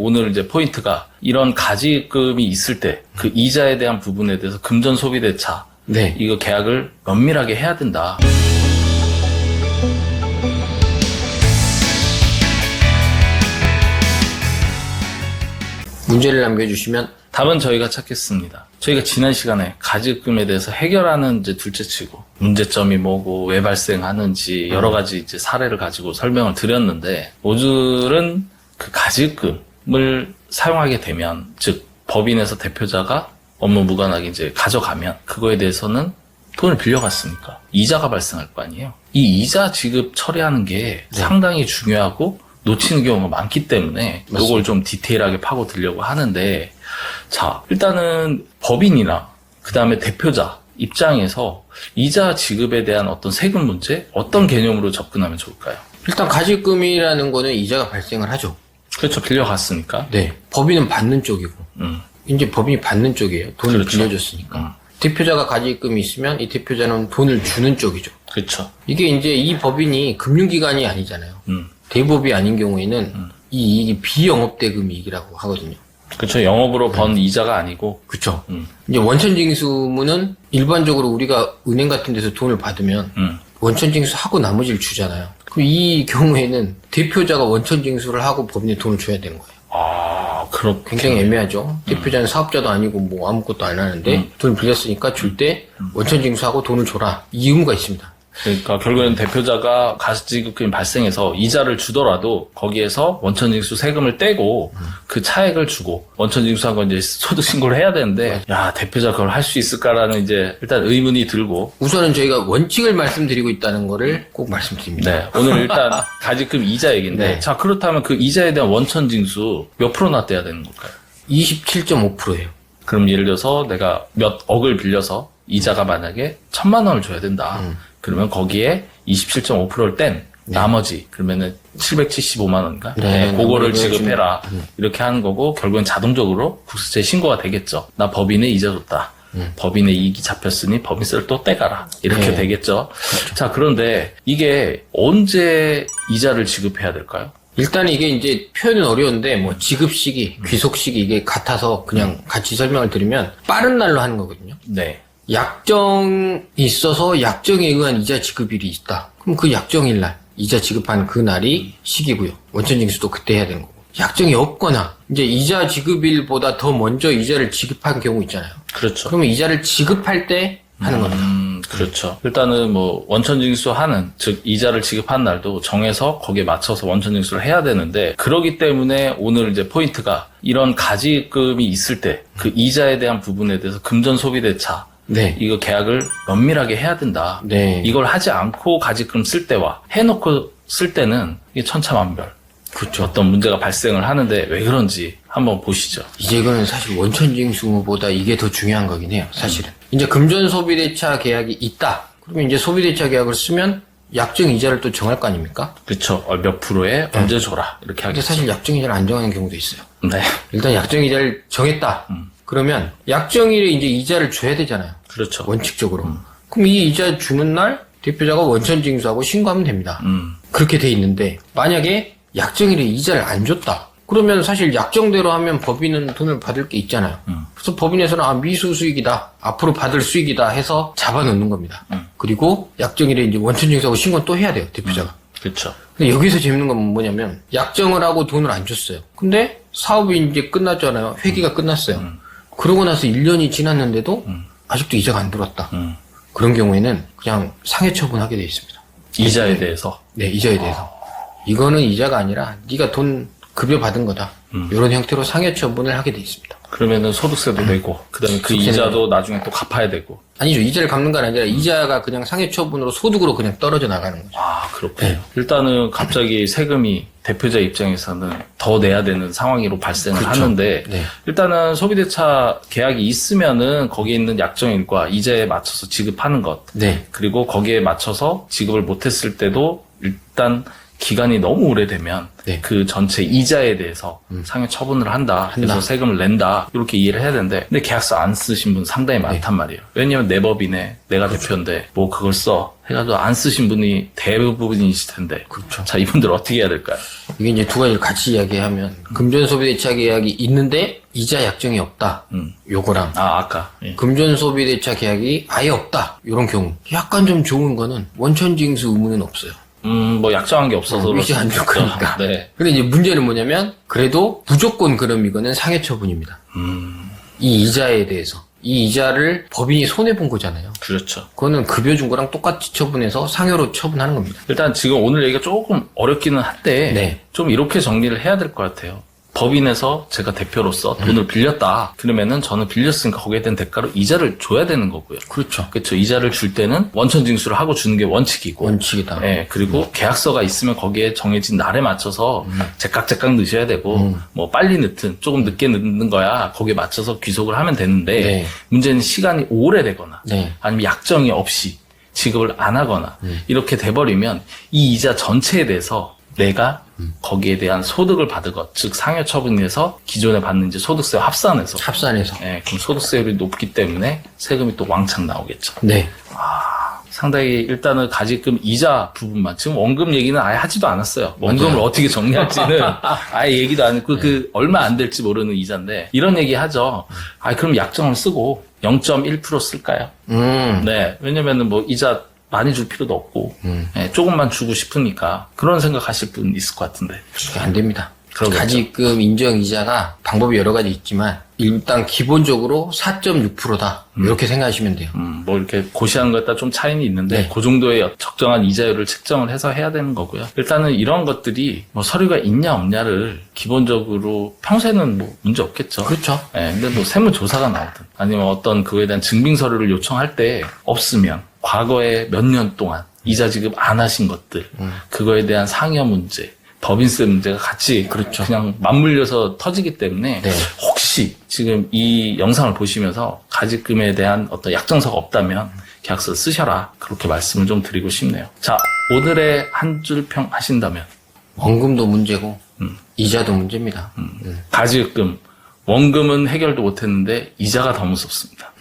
오늘 이제 포인트가 이런 가지입금이 있을 때 그 이자에 대한 부분에 대해서 금전 소비대차 네. 이거 계약을 면밀하게 해야 된다. 문제를 남겨주시면 답은 저희가 찾겠습니다. 저희가 지난 시간에 가지입금에 대해서 해결하는 이제 둘째치고 문제점이 뭐고 왜 발생하는지 여러 가지 이제 사례를 가지고 설명을 드렸는데 오늘은 그 가지입금을 사용하게 되면 즉 법인에서 대표자가 업무 무관하게 이제 가져가면 그거에 대해서는 돈을 빌려갔으니까 이자가 발생할 거 아니에요. 이 이자 지급 처리하는 게 상당히 중요하고 놓치는 경우가 많기 때문에 이걸 좀 디테일하게 파고들려고 하는데 자 일단은 법인이나 그 다음에 대표자 입장에서 이자 지급에 대한 어떤 세금 문제 어떤 개념으로 접근하면 좋을까요? 일단 가지입금이라는 거는 이자가 발생을 하죠. 그렇죠. 빌려갔으니까. 네. 법인은 받는 쪽이고 이제 법인이 받는 쪽이에요. 돈을 그렇죠. 빌려줬으니까. 대표자가 가지입금이 있으면 이 대표자는 돈을 주는 쪽이죠. 그렇죠. 이게 이제 이 법인이 금융기관이 아니잖아요. 대법이 아닌 경우에는 이 이익이 비영업대금 이익이라고 하거든요. 그렇죠. 영업으로 번 이자가 아니고. 그렇죠. 이제 원천징수무는 일반적으로 우리가 은행 같은 데서 돈을 받으면 원천징수 하고 나머지를 주잖아요. 그럼 이 경우에는 대표자가 원천징수를 하고 법인에 돈을 줘야 되는 거예요. 아, 그렇 굉장히 애매하죠. 대표자는 사업자도 아니고 뭐 아무것도 안 하는데 돈을 빌렸으니까 줄 때 원천징수하고 돈을 줘라. 이 의무가 있습니다. 그러니까 결국에는 대표자가 가지급금이 발생해서 이자를 주더라도 거기에서 원천징수 세금을 떼고 그 차액을 주고 원천징수한 건 이제 소득 신고를 해야 되는데 야 대표자 그걸 할 수 있을까라는 이제 일단 의문이 들고 우선은 저희가 원칙을 말씀드리고 있다는 거를 꼭 말씀드립니다. 네 오늘 일단 가지금 이자 얘기인데 네. 자 그렇다면 그 이자에 대한 원천징수 몇 프로나 떼야 되는 걸까요? 27.5%예요. 그럼 예를 들어서 내가 몇 억을 빌려서 이자가 만약에 1,000만 원을 줘야 된다. 그러면 거기에 27.5%를 뗀 나머지 그러면은 775만 원인가? 네, 그거를 네, 지급해라. 이렇게 하는 거고 결국엔 자동적으로 국세청에 신고가 되겠죠. 나 법인에 이자 줬다. 법인의 이익이 잡혔으니 법인세를 또 떼가라. 이렇게 네. 되겠죠. 자, 그런데 이게 언제 이자를 지급해야 될까요? 일단 이게 이제 표현은 어려운데 뭐 지급 시기, 귀속 시기 이게 같아서 그냥 같이 설명을 드리면 빠른 날로 하는 거거든요. 네. 약정이 있어서 약정에 의한 이자 지급일이 있다. 그럼 그 약정일 날, 이자 지급한 그 날이 시기고요. 원천징수도 그때 해야 되는 거고. 약정이 없거나 이제 이자 지급일보다 더 먼저 이자를 지급한 경우 있잖아요. 그렇죠. 그러면 이자를 지급할 때 하는 겁니다. 그렇죠. 일단은 뭐 원천징수 하는 즉 이자를 지급한 날도 정해서 거기에 맞춰서 원천징수를 해야 되는데 그러기 때문에 오늘 이제 포인트가 이런 가지입금이 있을 때 그 이자에 대한 부분에 대해서 금전 소비대차 네. 이거 계약을 면밀하게 해야 된다. 네. 이걸 하지 않고 가지금 쓸 때와 해놓고 쓸 때는 이게 천차만별. 그렇죠. 어떤 문제가 발생을 하는데 왜 그런지 한번 보시죠. 이제 이거는 사실 원천징수보다 이게 더 중요한 거긴 해요. 사실은. 이제 금전 소비대차 계약이 있다. 그러면 이제 소비대차 계약을 쓰면 약정 이자를 또 정할 거 아닙니까? 그렇죠. 몇 프로에 언제 줘라. 이렇게 근데 하겠죠. 사실 약정 이자를 안 정하는 경우도 있어요. 네. 일단 약정 이자를 정했다. 그러면 약정일에 이제 이자를 줘야 되잖아요. 그렇죠. 원칙적으로. 그럼 이 이자 주는 날 대표자가 원천징수하고 신고하면 됩니다. 그렇게 돼 있는데 만약에 약정일에 이자를 안 줬다. 그러면 사실 약정대로 하면 법인은 돈을 받을 게 있잖아요. 그래서 법인에서는 아 미수 수익이다. 앞으로 받을 수익이다 해서 잡아놓는 겁니다. 그리고 약정일에 이제 원천징수하고 신고는 또 해야 돼요. 대표자가. 그렇죠. 근데 여기서 재밌는 건 뭐냐면 약정을 하고 돈을 안 줬어요. 근데 사업이 이제 끝났잖아요. 회기가 끝났어요. 그러고 나서 1년이 지났는데도 아직도 이자가 안 들어왔다. 그런 경우에는 그냥 상해 처분하게 돼 있습니다. 이자에 대해서. 네, 이자에 대해서. 이거는 이자가 아니라 네가 돈 급여 받은 거다. 이런 형태로 상해 처분을 하게 돼 있습니다. 그러면은 소득세도 내고, 그다음에 그 이자도 나중에 또 갚아야 되고. 아니죠. 이자를 갚는 건 아니라 이자가 그냥 상해 처분으로 소득으로 그냥 떨어져 나가는 거죠. 아, 그렇군요. 일단은 갑자기 세금이 대표자 입장에서는 더 내야 되는 상황으로 발생을 그렇죠. 하는데, 네. 일단은 소비대차 계약이 있으면은 거기에 있는 약정일과 이자에 맞춰서 지급하는 것. 네. 그리고 거기에 맞춰서 지급을 못했을 때도 일단 기간이 너무 오래되면 네. 그 전체 이자에 대해서 상해 처분을 한다. 그래서 세금을 낸다. 이렇게 이해를 해야 되는데 근데 계약서 안 쓰신 분 상당히 많단 말이에요. 왜냐면 내 법인에 내가 대표인데 뭐 그걸 써 해가지고 안 쓰신 분이 대부분이실 텐데 그렇죠. 자 이분들 어떻게 해야 될까요? 이게 이제 두 가지를 같이 이야기하면 금전소비대차 계약이 있는데 이자 약정이 없다. 요거랑 아까 예. 금전소비대차 계약이 아예 없다. 이런 경우 약간 좀 좋은 거는 원천징수 의무는 없어요. 뭐 약정한 게 없어서 위치 안 좋으니까. 네. 근데 이제 문제는 뭐냐면 그래도 무조건 그럼 이거는 상해 처분입니다. 이 이자에 대해서 이 이자를 법인이 손해 본 거잖아요. 그렇죠. 그거는 급여 준 거랑 똑같이 처분해서 상해로 처분하는 겁니다. 일단 지금 오늘 얘기가 조금 어렵기는 한데 네. 좀 이렇게 정리를 해야 될 것 같아요. 법인에서 제가 대표로서 돈을 빌렸다. 그러면은 저는 빌렸으니까 거기에 대한 대가로 이자를 줘야 되는 거고요. 그렇죠. 그렇죠. 이자를 줄 때는 원천 징수를 하고 주는 게 원칙이고. 원칙이다. 예, 그리고 계약서가 있으면 거기에 정해진 날에 맞춰서 제깍제깍 넣으셔야 되고, 뭐 빨리 넣든 조금 늦게 넣는 거야. 거기에 맞춰서 귀속을 하면 되는데, 네. 문제는 시간이 오래되거나, 네. 아니면 약정이 없이 지급을 안 하거나, 이렇게 돼버리면 이 이자 전체에 대해서 내가 거기에 대한 소득을 받은 것, 즉 상해 처분에서 기존에 받는 이제 소득세와 합산해서, 합산해서. 그럼 소득세율이 높기 때문에 세금이 또 왕창 나오겠죠. 네. 상당히 일단은 가지금 이자 부분만 지금 원금 얘기는 아예 하지도 않았어요. 원금을 맞아요. 어떻게 정리할지는 아예 얘기도 안 했고 그 얼마 안 될지 모르는 이자인데 이런 얘기 하죠. 그럼 약정을 쓰고 0.1% 쓸까요? 네. 왜냐면은 뭐 이자 많이 줄 필요도 없고 조금만 주고 싶으니까 그런 생각하실 분 있을 것 같은데. 그게 안 됩니다. 그러겠죠. 가지금 인정 이자가 방법이 여러 가지 있지만 일단 기본적으로 4.6%다. 이렇게 생각하시면 돼요. 뭐 이렇게 고시한 것에 따라 좀 차이는 있는데 네. 그 정도의 적정한 이자율을 책정을 해서 해야 되는 거고요. 일단은 이런 것들이 뭐 서류가 있냐 없냐를 기본적으로 평소에는 뭐 문제 없겠죠. 그렇죠. 근데 뭐 세무조사가 나오든 아니면 어떤 그거에 대한 증빙서류를 요청할 때 없으면 과거에 몇 년 동안 이자 지급 안 하신 것들 그거에 대한 상여 문제 법인세 문제가 같이 그렇죠. 그냥 맞물려서 터지기 때문에 네. 혹시 지금 이 영상을 보시면서 가지금에 대한 어떤 약정서가 없다면 계약서 쓰셔라. 그렇게 말씀을 좀 드리고 싶네요. 자, 오늘의 한 줄 평 하신다면 원금도 문제고 이자도 문제입니다. 가지금 원금은 해결도 못했는데 이자가 더 무섭습니다.